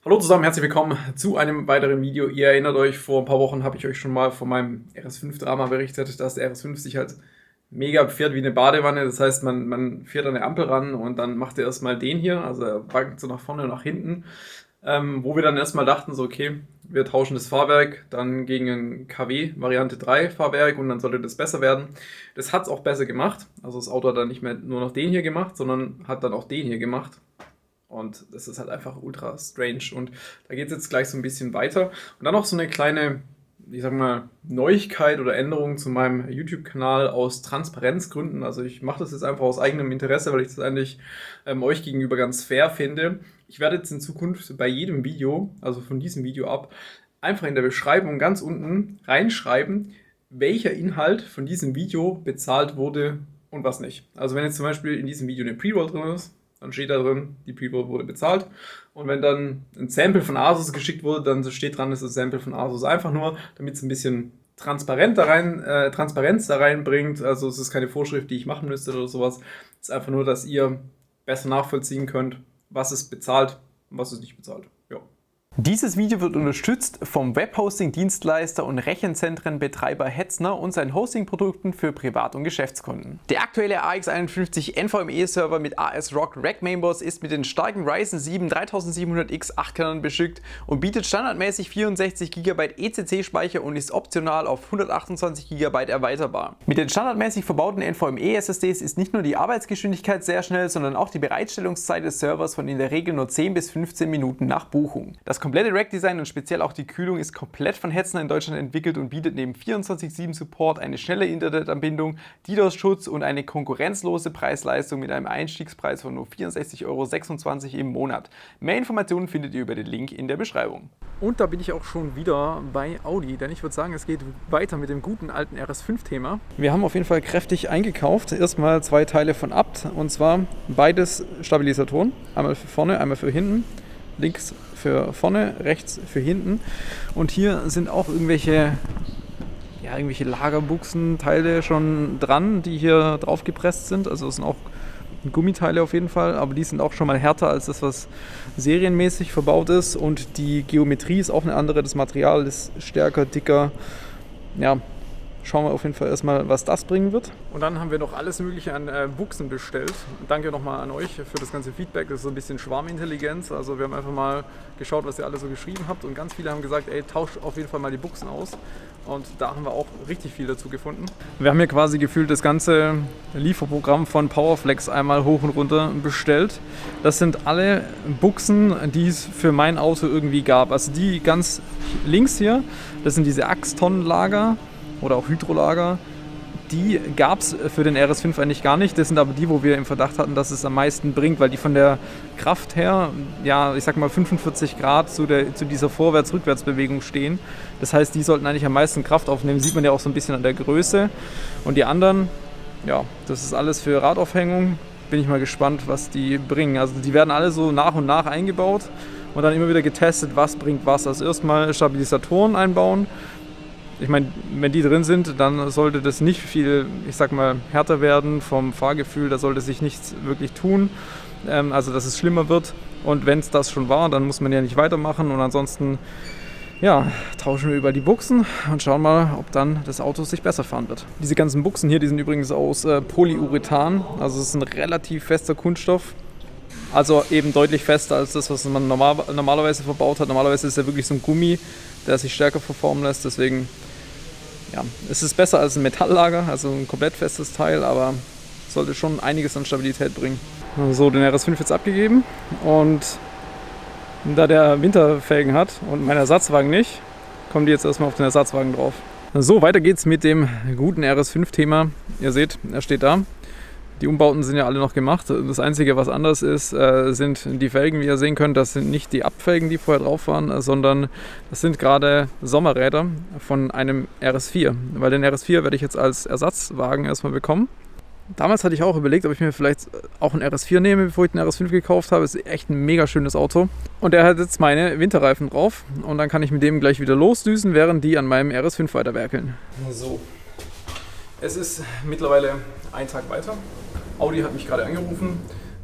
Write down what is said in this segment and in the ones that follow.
Hallo zusammen, herzlich willkommen zu einem weiteren Video. Ihr erinnert euch, vor ein paar Wochen habe ich euch schon mal von meinem RS5-Drama berichtet, dass der RS5 sich halt mega fährt wie eine Badewanne. Das heißt, man fährt an eine Ampel ran und dann macht er erstmal den hier, also er wankt so nach vorne und nach hinten. Wo wir dann erstmal dachten, so okay, wir tauschen das Fahrwerk dann gegen ein KW Variante 3 Fahrwerk und dann sollte das besser werden. Das hat es auch besser gemacht. Also das Auto hat dann nicht mehr nur noch den hier gemacht, sondern hat dann auch den hier gemacht. Und das ist halt einfach ultra strange. Und da geht es jetzt gleich so ein bisschen weiter. Und dann noch so eine kleine, ich sag mal, Neuigkeit oder Änderung zu meinem YouTube-Kanal aus Transparenzgründen. Also ich mache das jetzt einfach aus eigenem Interesse, weil ich das eigentlich euch gegenüber ganz fair finde. Ich werde jetzt in Zukunft bei jedem Video, also von diesem Video ab, einfach in der Beschreibung ganz unten reinschreiben, welcher Inhalt von diesem Video bezahlt wurde und was nicht. Also wenn jetzt zum Beispiel in diesem Video eine Pre-Roll drin ist, dann steht da drin, die Pre-Roll wurde bezahlt. Und wenn dann ein Sample von Asus geschickt wurde, dann steht dran, das ist ein Sample von Asus. Einfach nur, damit es ein bisschen Transparenz da reinbringt. Also es ist keine Vorschrift, die ich machen müsste oder sowas. Es ist einfach nur, dass ihr besser nachvollziehen könnt, was es bezahlt und was es nicht bezahlt. Ja. Dieses Video wird unterstützt vom Webhosting-Dienstleister und Rechenzentrenbetreiber Hetzner und seinen Hosting-Produkten für Privat- und Geschäftskunden. Der aktuelle AX51 NVMe-Server mit ASRock Rack Mainboards ist mit den starken Ryzen 7 3700X 8-Kernen bestückt und bietet standardmäßig 64 GB ECC-Speicher und ist optional auf 128 GB erweiterbar. Mit den standardmäßig verbauten NVMe-SSDs ist nicht nur die Arbeitsgeschwindigkeit sehr schnell, sondern auch die Bereitstellungszeit des Servers von in der Regel nur 10 bis 15 Minuten nach Buchung. Das komplette Rack-Design und speziell auch die Kühlung ist komplett von Hetzner in Deutschland entwickelt und bietet neben 24/7-Support eine schnelle Internetanbindung, DDoS-Schutz und eine konkurrenzlose Preis-Leistung mit einem Einstiegspreis von nur 64,26 € im Monat. Mehr Informationen findet ihr über den Link in der Beschreibung. Und da bin ich auch schon wieder bei Audi, denn ich würde sagen, es geht weiter mit dem guten alten RS5-Thema. Wir haben auf jeden Fall kräftig eingekauft. Erstmal 2 Teile von Abt, und zwar beides Stabilisatoren. Einmal für vorne, einmal für hinten. Links für vorne, rechts für hinten. Und hier sind auch irgendwelche Lagerbuchsenteile schon dran, die hier drauf gepresst sind. Also es sind auch Gummiteile auf jeden Fall, aber die sind auch schon mal härter als das, was serienmäßig verbaut ist. Und die Geometrie ist auch eine andere, das Material ist stärker, dicker. Ja, schauen wir auf jeden Fall erstmal, was das bringen wird. Und dann haben wir noch alles Mögliche an Buchsen bestellt. Danke nochmal an euch für das ganze Feedback. Das ist so ein bisschen Schwarmintelligenz. Also wir haben einfach mal geschaut, was ihr alle so geschrieben habt. Und ganz viele haben gesagt, ey, tauscht auf jeden Fall mal die Buchsen aus. Und da haben wir auch richtig viel dazu gefunden. Wir haben hier quasi gefühlt das ganze Lieferprogramm von Powerflex einmal hoch und runter bestellt. Das sind alle Buchsen, die es für mein Auto irgendwie gab. Also die ganz links hier, das sind diese Achstonnenlager oder auch Hydrolager, die gab es für den RS5 eigentlich gar nicht. Das sind aber die, wo wir im Verdacht hatten, dass es am meisten bringt, weil die von der Kraft her, ja, ich sag mal 45 Grad zu dieser Vorwärts-Rückwärts-Bewegung stehen. Das heißt, die sollten eigentlich am meisten Kraft aufnehmen. Sieht man ja auch so ein bisschen an der Größe. Und die anderen, ja, das ist alles für Radaufhängung. Bin ich mal gespannt, was die bringen. Also die werden alle so nach und nach eingebaut und dann immer wieder getestet, was bringt was. Also erstmal Stabilisatoren einbauen. Ich meine, wenn die drin sind, dann sollte das nicht viel, ich sag mal, härter werden vom Fahrgefühl, da sollte sich nichts wirklich tun, also dass es schlimmer wird. Und wenn es das schon war, dann muss man ja nicht weitermachen und ansonsten, ja, tauschen wir über die Buchsen und schauen mal, ob dann das Auto sich besser fahren wird. Diese ganzen Buchsen hier, die sind übrigens aus Polyurethan, also es ist ein relativ fester Kunststoff. Also eben deutlich fester als das, was man normalerweise verbaut hat. Normalerweise ist ja wirklich so ein Gummi, der sich stärker verformen lässt, deswegen... Ja, es ist besser als ein Metalllager, also ein komplett festes Teil, aber sollte schon einiges an Stabilität bringen. So, den RS5 jetzt abgegeben und da der Winterfelgen hat und mein Ersatzwagen nicht, kommen die jetzt erstmal auf den Ersatzwagen drauf. So, weiter geht's mit dem guten RS5-Thema. Ihr seht, er steht da. Die Umbauten sind ja alle noch gemacht. Das Einzige, was anders ist, sind die Felgen, wie ihr sehen könnt. Das sind nicht die Abfelgen, die vorher drauf waren, sondern das sind gerade Sommerräder von einem RS4. Weil den RS4 werde ich jetzt als Ersatzwagen erstmal bekommen. Damals hatte ich auch überlegt, ob ich mir vielleicht auch einen RS4 nehme, bevor ich den RS5 gekauft habe. Das ist echt ein mega schönes Auto. Und der hat jetzt meine Winterreifen drauf. Und dann kann ich mit dem gleich wieder losdüsen, während die an meinem RS5 weiterwerkeln. So. Es ist mittlerweile ein Tag weiter. Audi hat mich gerade angerufen.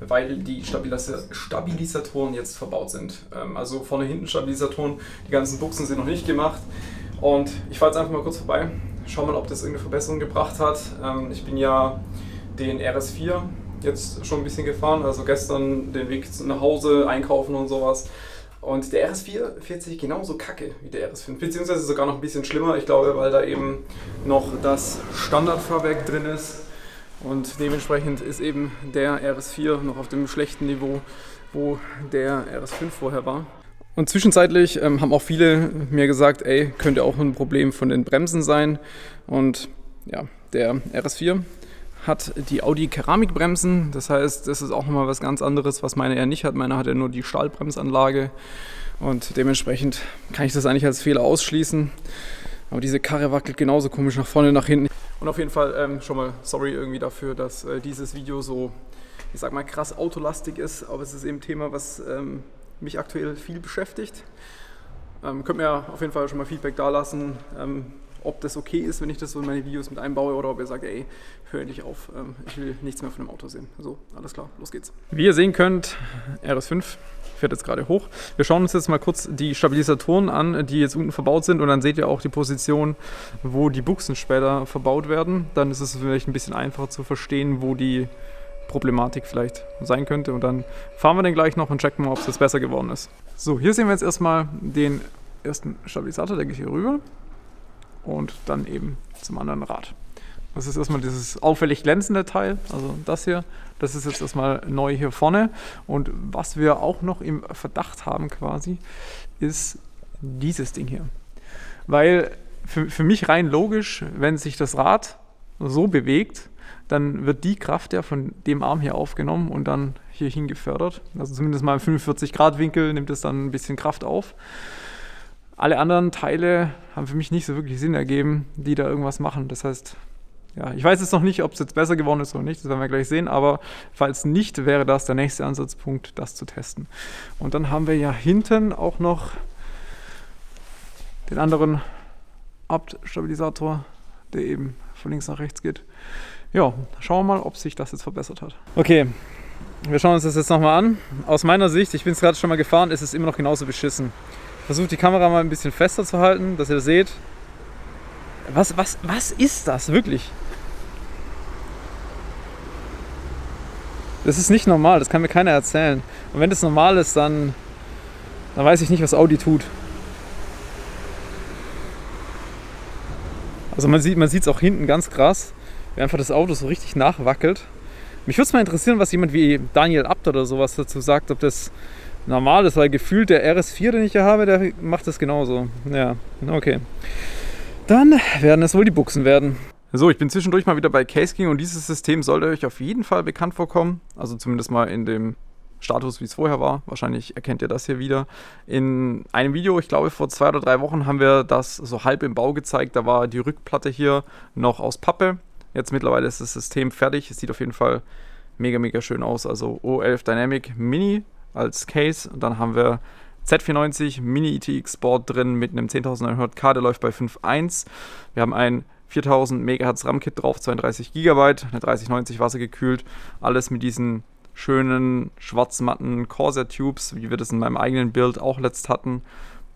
weil die Stabilisatoren jetzt verbaut sind. Also vorne hinten Stabilisatoren, die ganzen Buchsen sind noch nicht gemacht. Und ich fahre jetzt einfach mal kurz vorbei, schau mal, ob das irgendeine Verbesserung gebracht hat. Ich bin ja den RS4 jetzt schon ein bisschen gefahren, also gestern den Weg nach Hause, einkaufen und sowas. Und der RS4 fährt sich genauso kacke wie der RS5, beziehungsweise sogar noch ein bisschen schlimmer, ich glaube, weil da eben noch das Standardfahrwerk drin ist. Und dementsprechend ist eben der RS4 noch auf dem schlechten Niveau, wo der RS5 vorher war. Und zwischenzeitlich haben auch viele mir gesagt, ey, könnte auch ein Problem von den Bremsen sein. Und ja, der RS4 hat die Audi Keramikbremsen, das heißt, das ist auch nochmal was ganz anderes, was meine ja nicht hat. Meine hat ja nur die Stahlbremsanlage und dementsprechend kann ich das eigentlich als Fehler ausschließen. Aber diese Karre wackelt genauso komisch nach vorne, nach hinten. Und auf jeden Fall schon mal sorry irgendwie dafür, dass dieses Video so, ich sag mal, krass autolastig ist, aber es ist eben ein Thema, was mich aktuell viel beschäftigt. Könnt mir auf jeden Fall schon mal Feedback dalassen, ob das okay ist, wenn ich das so in meine Videos mit einbaue oder ob ihr sagt, ey, hör endlich auf, ich will nichts mehr von dem Auto sehen. Also, alles klar, los geht's. Wie ihr sehen könnt, RS5 fährt jetzt gerade hoch. Wir schauen uns jetzt mal kurz die Stabilisatoren an, die jetzt unten verbaut sind und dann seht ihr auch die Position, wo die Buchsen später verbaut werden. Dann ist es vielleicht ein bisschen einfacher zu verstehen, wo die Problematik vielleicht sein könnte und dann fahren wir den gleich noch und checken mal, ob es jetzt besser geworden ist. So, hier sehen wir jetzt erstmal den ersten Stabilisator, der geht hier rüber. Und dann eben zum anderen Rad. Das ist erstmal dieses auffällig glänzende Teil, also das hier. Das ist jetzt erstmal neu hier vorne. Und was wir auch noch im Verdacht haben quasi, ist dieses Ding hier. Weil für mich rein logisch, wenn sich das Rad so bewegt, dann wird die Kraft ja von dem Arm hier aufgenommen und dann hier hingefördert. Also zumindest mal im 45-Grad-Winkel nimmt es dann ein bisschen Kraft auf. Alle anderen Teile haben für mich nicht so wirklich Sinn ergeben, die da irgendwas machen. Das heißt, ja, ich weiß jetzt noch nicht, ob es jetzt besser geworden ist oder nicht, das werden wir gleich sehen, aber falls nicht, wäre das der nächste Ansatzpunkt, das zu testen. Und dann haben wir ja hinten auch noch den anderen Abt-Stabilisator, der eben von links nach rechts geht. Ja, schauen wir mal, ob sich das jetzt verbessert hat. Okay, wir schauen uns das jetzt nochmal an. Aus meiner Sicht, ich bin es gerade schon mal gefahren, ist es immer noch genauso beschissen. Versucht die Kamera mal ein bisschen fester zu halten, dass ihr das seht. Was ist das wirklich? Das ist nicht normal, das kann mir keiner erzählen. Und wenn das normal ist, dann weiß ich nicht, was Audi tut. Also man sieht es auch hinten ganz krass, wie einfach das Auto so richtig nachwackelt. Mich würde es mal interessieren, was jemand wie Daniel Abt oder sowas dazu sagt, ob das normal ist, weil gefühlt der RS4, den ich hier habe, der macht das genauso. Ja, okay. Dann werden es wohl die Buchsen werden. So, ich bin zwischendurch mal wieder bei Case King und dieses System sollte euch auf jeden Fall bekannt vorkommen. Also zumindest mal in dem Status, wie es vorher war. Wahrscheinlich erkennt ihr das hier wieder. In einem Video, ich glaube vor 2 oder 3 Wochen, haben wir das so halb im Bau gezeigt. Da war die Rückplatte hier noch aus Pappe. Jetzt mittlerweile ist das System fertig. Es sieht auf jeden Fall mega, mega schön aus. Also O11 Dynamic Mini als Case. Und dann haben wir Z490 Mini ETX Board drin mit einem 10.900K, der läuft bei 5.1. Wir haben ein 4000 MHz RAM-Kit drauf, 32 GB, eine 3090 wassergekühlt. Alles mit diesen schönen schwarz-matten Corsair-Tubes, wie wir das in meinem eigenen Bild auch letzt hatten.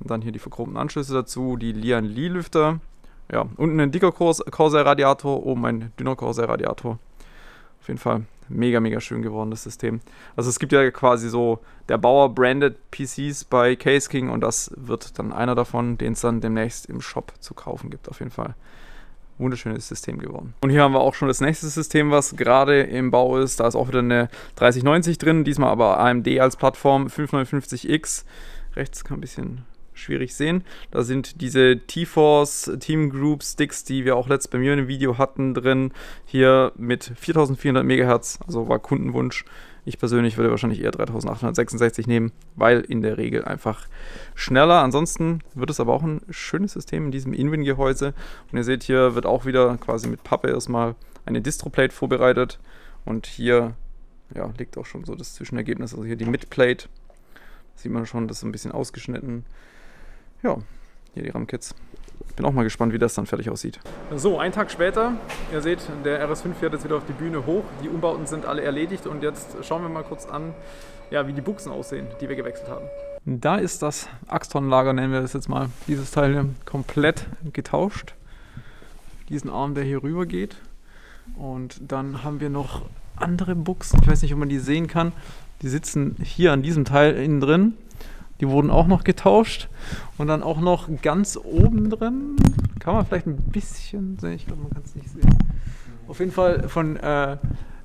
Und dann hier die verchromten Anschlüsse dazu, die Lian Li-Lüfter. Ja, unten ein dicker Corsair-Radiator, oben ein dünner Corsair-Radiator. Auf jeden Fall mega, mega schön geworden, das System. Also es gibt ja quasi so der Bauer-branded PCs bei Case King und das wird dann einer davon, den es dann demnächst im Shop zu kaufen gibt. Auf jeden Fall wunderschönes System geworden. Und hier haben wir auch schon das nächste System, was gerade im Bau ist. Da ist auch wieder eine 3090 drin, diesmal aber AMD als Plattform, 559X. Rechts kann ein bisschen schwierig sehen. Da sind diese T-Force Team Group Sticks, die wir auch letzt bei mir in einem Video hatten, drin. Hier mit 4400 MHz, also war Kundenwunsch. Ich persönlich würde wahrscheinlich eher 3866 nehmen, weil in der Regel einfach schneller. Ansonsten wird es aber auch ein schönes System in diesem Inwin-Gehäuse. Und ihr seht, hier wird auch wieder quasi mit Pappe erstmal eine Distroplate vorbereitet. Und hier ja, liegt auch schon so das Zwischenergebnis. Also hier die Midplate. Da sieht man schon, das ist ein bisschen ausgeschnitten. Ja, hier die RAM-Kits. Ich bin auch mal gespannt, wie das dann fertig aussieht. So, einen Tag später, ihr seht, der RS5 fährt jetzt wieder auf die Bühne hoch. Die Umbauten sind alle erledigt und jetzt schauen wir mal kurz an, ja, wie die Buchsen aussehen, die wir gewechselt haben. Da ist das Axton-Lager, nennen wir das jetzt mal. Dieses Teil hier komplett getauscht. Diesen Arm, der hier rüber geht. Und dann haben wir noch andere Buchsen, ich weiß nicht, ob man die sehen kann. Die sitzen hier an diesem Teil innen drin. Die wurden auch noch getauscht. Und dann auch noch ganz oben drin. Kann man vielleicht ein bisschen sehen, ich glaube, man kann es nicht sehen. Auf jeden Fall von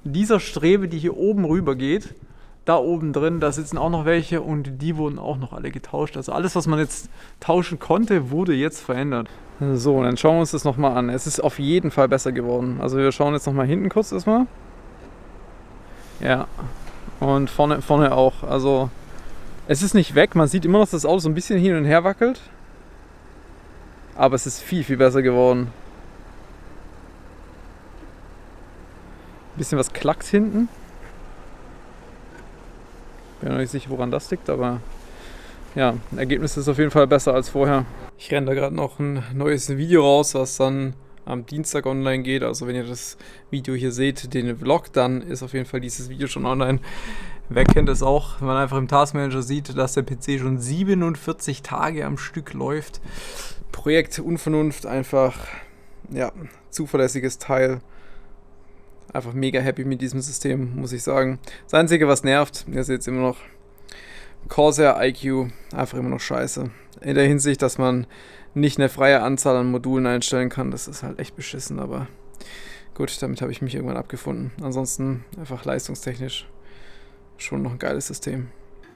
dieser Strebe, die hier oben rüber geht, da oben drin, da sitzen auch noch welche und die wurden auch noch alle getauscht. Also alles, was man jetzt tauschen konnte, wurde jetzt verändert. So, dann schauen wir uns das nochmal an. Es ist auf jeden Fall besser geworden. Also wir schauen jetzt nochmal hinten kurz erstmal. Ja, und vorne auch. Also es ist nicht weg, man sieht immer noch, dass das Auto so ein bisschen hin und her wackelt. Aber es ist viel, viel besser geworden. Ein bisschen was klackt hinten. Bin noch nicht sicher, woran das liegt, aber ja, Ergebnis ist auf jeden Fall besser als vorher. Ich renne da gerade noch ein neues Video raus, was dann am Dienstag online geht. Also wenn ihr das Video hier seht, den Vlog, dann ist auf jeden Fall dieses Video schon online. Wer kennt es auch, wenn man einfach im Taskmanager sieht, dass der PC schon 47 Tage am Stück läuft. Projekt Unvernunft, einfach ja, zuverlässiges Teil. Einfach mega happy mit diesem System, muss ich sagen. Das Einzige, was nervt, ihr seht es immer noch, Corsair IQ, einfach immer noch scheiße. In der Hinsicht, dass man nicht eine freie Anzahl an Modulen einstellen kann, das ist halt echt beschissen, aber gut, damit habe ich mich irgendwann abgefunden. Ansonsten einfach leistungstechnisch schon noch ein geiles System.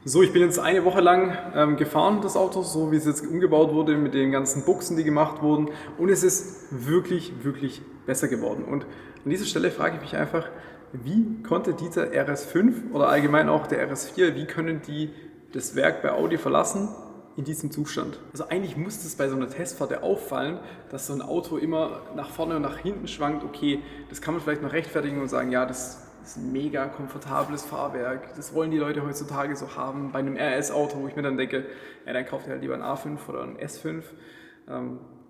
So, ich bin jetzt eine Woche lang gefahren, das Auto, so wie es jetzt umgebaut wurde, mit den ganzen Buchsen, die gemacht wurden. Und es ist wirklich, wirklich besser geworden. Und an dieser Stelle frage ich mich einfach, wie konnte dieser RS5 oder allgemein auch der RS4, wie können die das Werk bei Audi verlassen in diesem Zustand? Also eigentlich muss es bei so einer Testfahrt ja auffallen, dass so ein Auto immer nach vorne und nach hinten schwankt. Okay, das kann man vielleicht noch rechtfertigen und sagen, ja, das ist ein mega komfortables Fahrwerk. Das wollen die Leute heutzutage so haben. Bei einem RS-Auto, wo ich mir dann denke, ja, dann kauft ihr halt lieber ein A5 oder ein S5.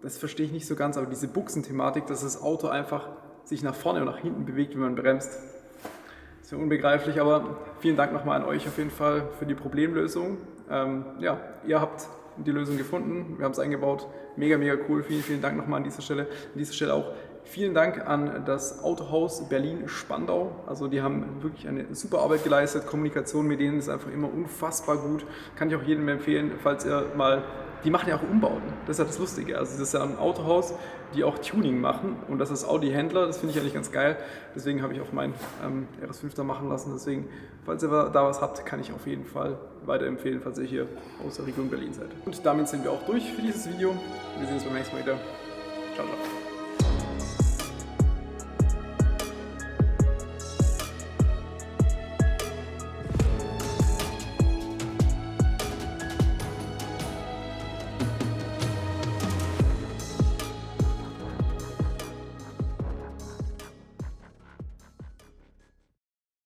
Das verstehe ich nicht so ganz, aber diese Buchsenthematik, dass das Auto einfach sich nach vorne und nach hinten bewegt, wenn man bremst, ist ja unbegreiflich. Aber vielen Dank nochmal an euch auf jeden Fall für die Problemlösung. Ja, ihr habt die Lösung gefunden, wir haben es eingebaut. Mega, mega cool. Vielen, vielen Dank nochmal an dieser Stelle. An dieser Stelle auch vielen Dank an das Autohaus Berlin-Spandau. Also die haben wirklich eine super Arbeit geleistet. Kommunikation mit denen ist einfach immer unfassbar gut. Kann ich auch jedem empfehlen, falls ihr mal... Die machen ja auch Umbauten. Das ist ja das Lustige. Also das ist ja ein Autohaus, die auch Tuning machen. Und das ist Audi-Händler. Das finde ich eigentlich ganz geil. Deswegen habe ich auch meinen RS5 da machen lassen. Deswegen, falls ihr da was habt, kann ich auf jeden Fall weiterempfehlen, falls ihr hier aus der Region Berlin seid. Und damit sind wir auch durch für dieses Video. Wir sehen uns beim nächsten Mal wieder. Ciao, ciao.